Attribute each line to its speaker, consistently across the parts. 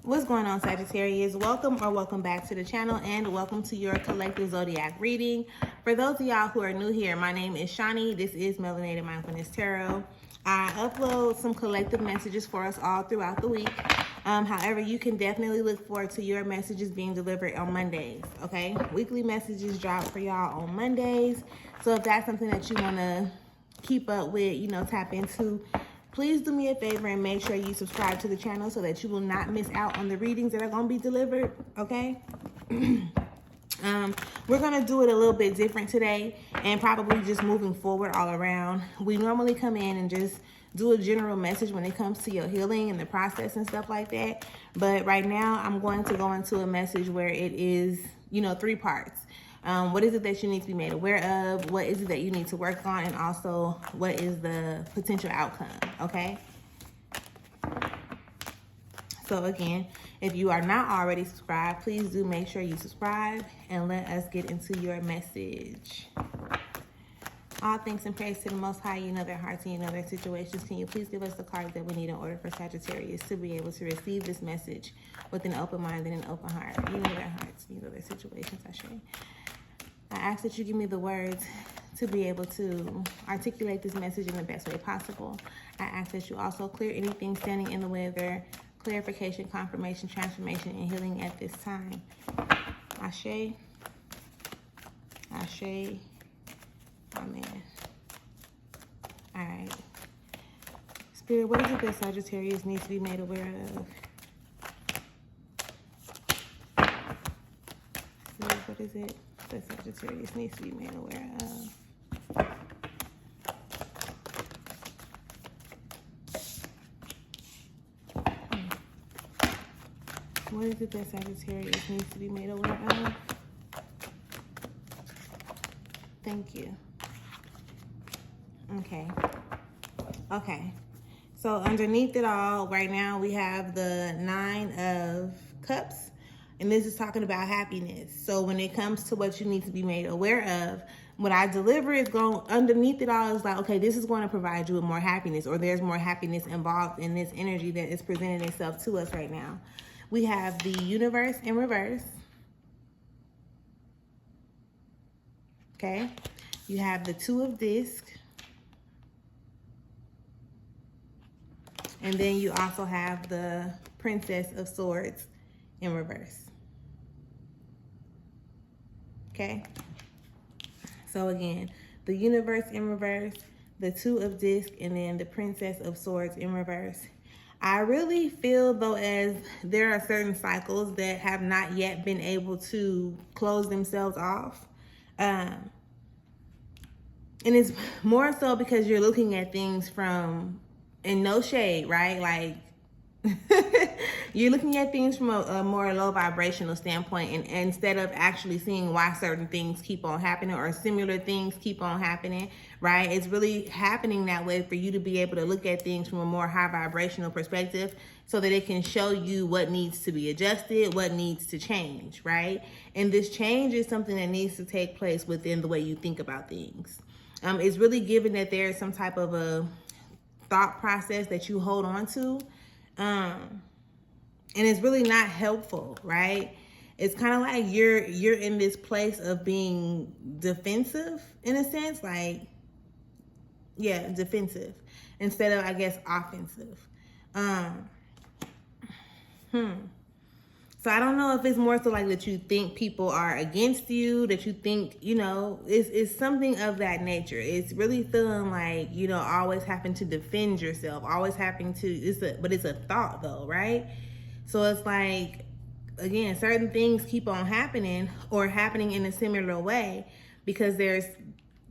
Speaker 1: What's going on, Sagittarius? Welcome or welcome back to the channel, and welcome to your collective zodiac reading. For those of y'all who are new here, my name is Shani. This is Melanated Mindfulness Tarot. I upload some collective messages for us all throughout the week. However, you can definitely look forward to your messages being delivered on Mondays, okay? Weekly messages drop for y'all on Mondays. So if that's something that you want to keep up with, tap into, please do me a favor and make sure you subscribe to the channel so that you will not miss out on the readings that are going to be delivered, okay? We're going to do it a little bit different today and probably just moving forward all around. We normally come in and just do a general message when it comes to your healing and the process and stuff like that. But right now, I'm going to go into a message where it is, 3 parts. What is it that you need to be made aware of? What is it that you need to work on? And also, what is the potential outcome, okay? So again, if you are not already subscribed, please do make sure you subscribe and let us get into your message. All thanks and praise to the Most High. You know their hearts and you know their situations. Can you please give us the cards that we need in order for Sagittarius to be able to receive this message with an open mind and an open heart? You know their hearts, you know their situations, I ask that you give me the words to be able to articulate this message in the best way possible. I ask that you also clear anything standing in the way of their clarification, confirmation, transformation, and healing at this time. Ashe. Ashe. Amen. All right. Spirit, what is it that Sagittarius needs to be made aware of? Spirit, what is it that Sagittarius needs to be made aware of? What is it that Sagittarius needs to be made aware of? Thank you. Okay. So underneath it all, right now we have the 9 of Cups. And this is talking about happiness. So when it comes to what you need to be made aware of, what I deliver is going underneath it all is like, okay, this is going to provide you with more happiness, or there's more happiness involved in this energy that is presenting itself to us right now. We have the Universe in reverse. Okay. You have the 2 of Discs. And then you also have the Princess of Swords in reverse. Okay. So again, the Universe in reverse, the 2 of Discs, and then the Princess of Swords in reverse. I really feel though as there are certain cycles that have not yet been able to close themselves off. And it's more so because you're looking at things from, and no shade, right? Like, you're looking at things from a more low vibrational standpoint, and instead of actually seeing why certain things keep on happening or similar things keep on happening, right? It's really happening that way for you to be able to look at things from a more high vibrational perspective so that it can show you what needs to be adjusted, what needs to change, right? And this change is something that needs to take place within the way you think about things. It's really given that there is some type of a thought process that you hold on to. And it's really not helpful, right? It's kind of like you're in this place of being defensive in a sense, like, yeah, defensive instead of, I guess, offensive. So I don't know if it's more so like that you think people are against you, that you think, it's something of that nature. It's really feeling like, always having to defend yourself, always having to, but it's a thought though, right? So it's like, again, certain things keep on happening or happening in a similar way because there's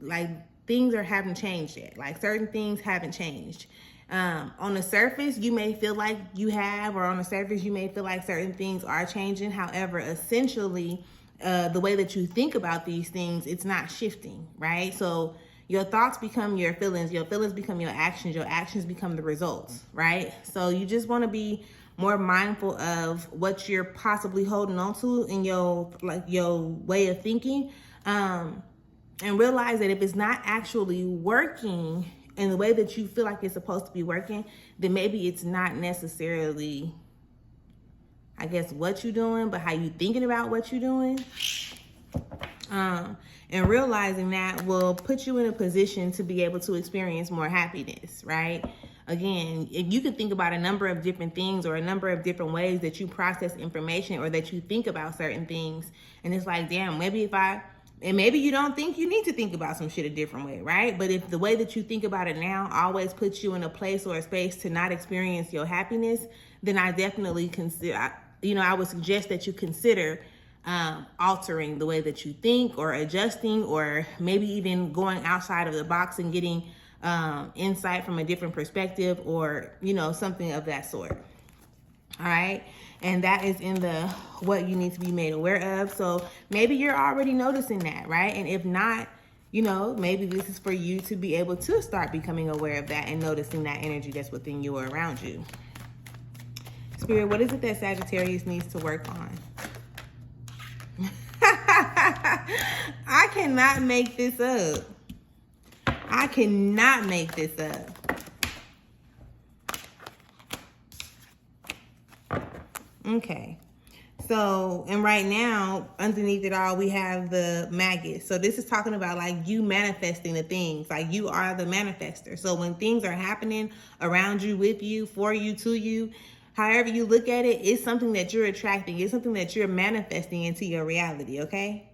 Speaker 1: like, things haven't changed yet. Like certain things haven't changed. On the surface, you may feel like you have, or on the surface, you may feel like certain things are changing. However, essentially, the way that you think about these things, it's not shifting, right? So your thoughts become your feelings become your actions become the results, right? So you just want to be more mindful of what you're possibly holding on to in your way of thinking, and realize that if it's not actually working in the way that you feel like it's supposed to be working, then maybe it's not necessarily I guess, what you're doing, but how you thinking about what you're doing. And realizing that will put you in a position to be able to experience more happiness, right? Again, if you could think about a number of different things or a number of different ways that you process information or that you think about certain things. And it's like, damn, maybe and maybe you don't think you need to think about some shit a different way, right? But if the way that you think about it now always puts you in a place or a space to not experience your happiness, then I definitely I would suggest that you consider altering the way that you think or adjusting, or maybe even going outside of the box and getting insight from a different perspective, or, something of that sort. All right. And that is in the what you need to be made aware of. So maybe you're already noticing that, right? And if not, maybe this is for you to be able to start becoming aware of that and noticing that energy that's within you or around you. Spirit, what is it that Sagittarius needs to work on? I cannot make this up. I cannot make this up. Okay. So, and right now, underneath it all, we have the maggot. So this is talking about like you manifesting the things, like you are the manifester. So when things are happening around you, with you, for you, to you, however you look at it, it's something that you're attracting. It's something that you're manifesting into your reality, okay?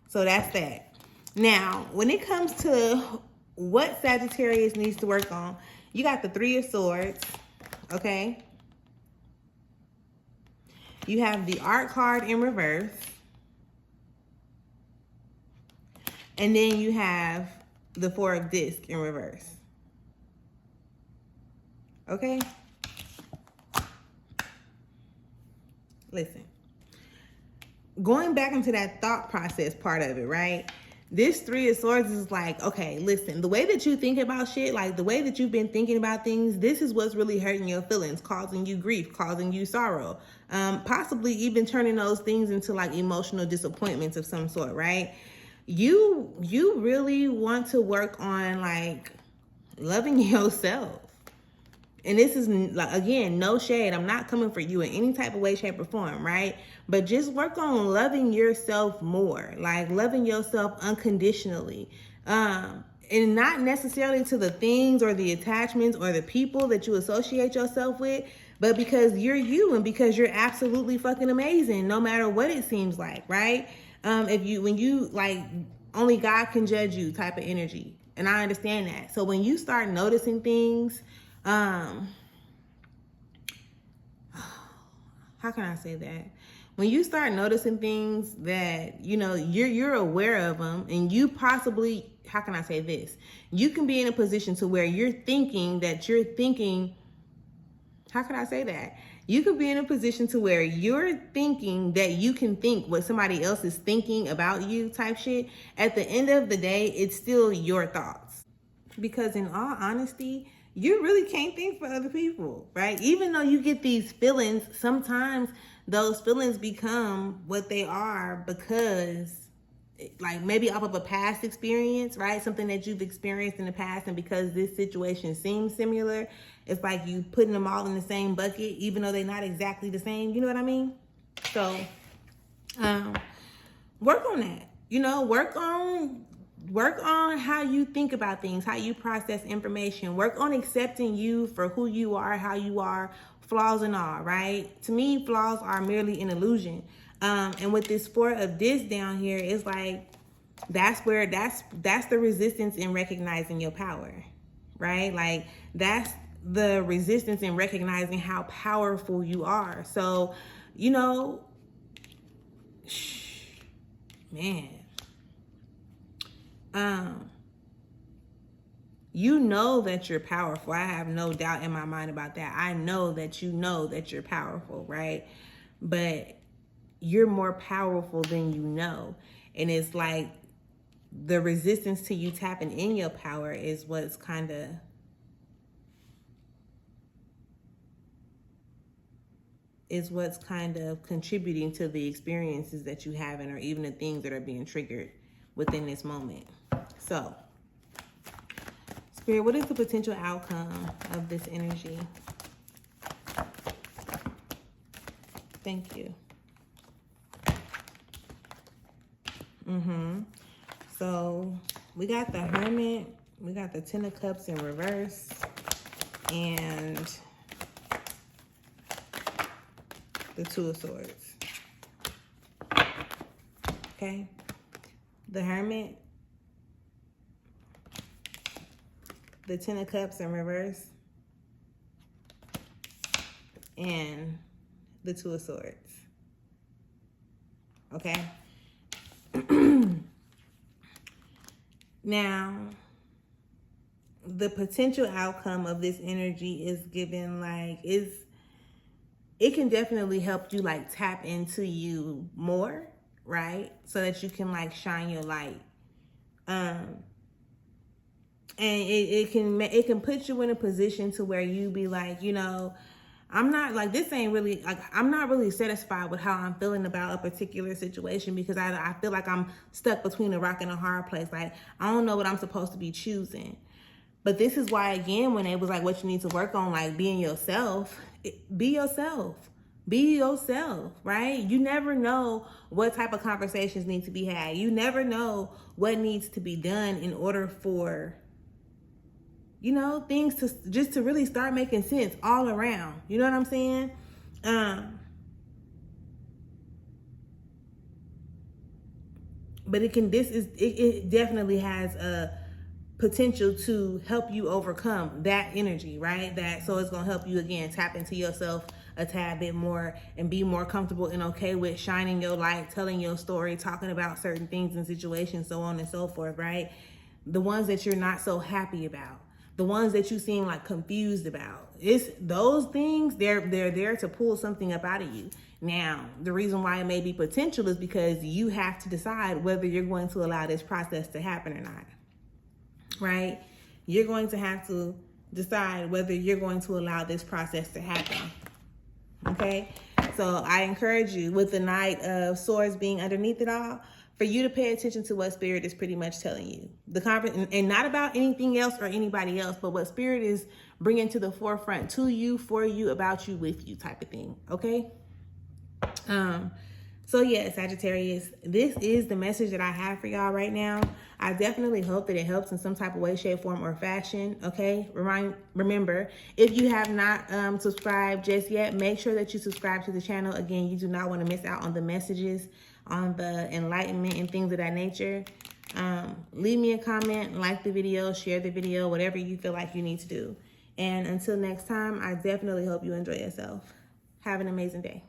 Speaker 1: So that's that. Now, when it comes to what Sagittarius needs to work on, you got the Three of Swords, okay? You have the Art card in reverse. And then you have the Four of Discs in reverse. Okay? Listen. Going back into that thought process part of it, right? This Three of Swords is like, okay, listen, the way that you think about shit, like the way that you've been thinking about things, this is what's really hurting your feelings, causing you grief, causing you sorrow, possibly even turning those things into like emotional disappointments of some sort, right? You really want to work on like loving yourself. And this is, again, no shade. I'm not coming for you in any type of way, shape, or form, right? But just work on loving yourself more, like loving yourself unconditionally. And not necessarily to the things or the attachments or the people that you associate yourself with, but because you're you and because you're absolutely fucking amazing, no matter what it seems like, right? When you like, only God can judge you type of energy. And I understand that. So when you start noticing things, how can I say that? When you start noticing things that, you're aware of them, and you possibly, how can I say this? You can be in a position to where you're thinking, how can I say that? You could be in a position to where you're thinking that you can think what somebody else is thinking about you type shit. At the end of the day, it's still your thoughts. Because in all honesty, you really can't think for other people, right? Even though you get these feelings, sometimes those feelings become what they are because, like, maybe off of a past experience, right? Something that you've experienced in the past, and because this situation seems similar, it's like you putting them all in the same bucket, even though they're not exactly the same. You know what I mean? So, work on that. Work on how you think about things, how you process information. Work on accepting you for who you are, how you are, flaws and all, right? To me, flaws are merely an illusion. And with this Four of Discs down here, it's like, that's the resistance in recognizing your power, right? Like, that's the resistance in recognizing how powerful you are. So, man. You know that you're powerful. I have no doubt in my mind about that. I know that you know that you're powerful, right? But you're more powerful than you know. And it's like the resistance to you tapping in your power is what's kind of contributing to the experiences that you have, and or even the things that are being triggered within this moment. So, Spirit, what is the potential outcome of this energy? Thank you. So we got the Hermit, we got the Ten of Cups in reverse, and the Two of Swords. Okay? The Hermit, the Ten of Cups in reverse, and the Two of Swords. Okay? Now, the potential outcome of this energy is given like, it can definitely help you like tap into you more, right? So that you can like shine your light. And it can put you in a position to where you be like, you know, I'm not like, this ain't really like, I'm not really satisfied with how I'm feeling about a particular situation, because I feel like I'm stuck between a rock and a hard place. Like, I don't know what I'm supposed to be choosing. But this is why, again, when it was like what you need to work on, like being yourself, be yourself. Be yourself, right? You never know what type of conversations need to be had. You never know what needs to be done in order for, you know, things to really start making sense all around. You know what I'm saying? But it definitely has a potential to help you overcome that energy, right? So it's gonna help you again tap into yourself a tad bit more and be more comfortable and okay with shining your light, telling your story, talking about certain things and situations, so on and so forth, right? The ones that you're not so happy about, the ones that you seem like confused about. It's those things, they're there to pull something up out of you. Now, the reason why it may be potential is because you have to decide whether you're going to allow this process to happen or not, right? You're going to have to decide whether you're going to allow this process to happen, okay? So I encourage you, with the Knight of Swords being underneath it all, for you to pay attention to what Spirit is pretty much telling you. And not about anything else or anybody else, but what Spirit is bringing to the forefront to you, for you, about you, with you, type of thing, okay? So yeah, Sagittarius, this is the message that I have for y'all right now. I definitely hope that it helps in some type of way, shape, form, or fashion, okay? Remember, if you have not subscribed just yet, make sure that you subscribe to the channel. Again, you do not want to miss out on the messages, on the enlightenment and things of that nature. Leave me a comment, like the video, share the video, whatever you feel like you need to do. And until next time, I definitely hope you enjoy yourself. Have an amazing day.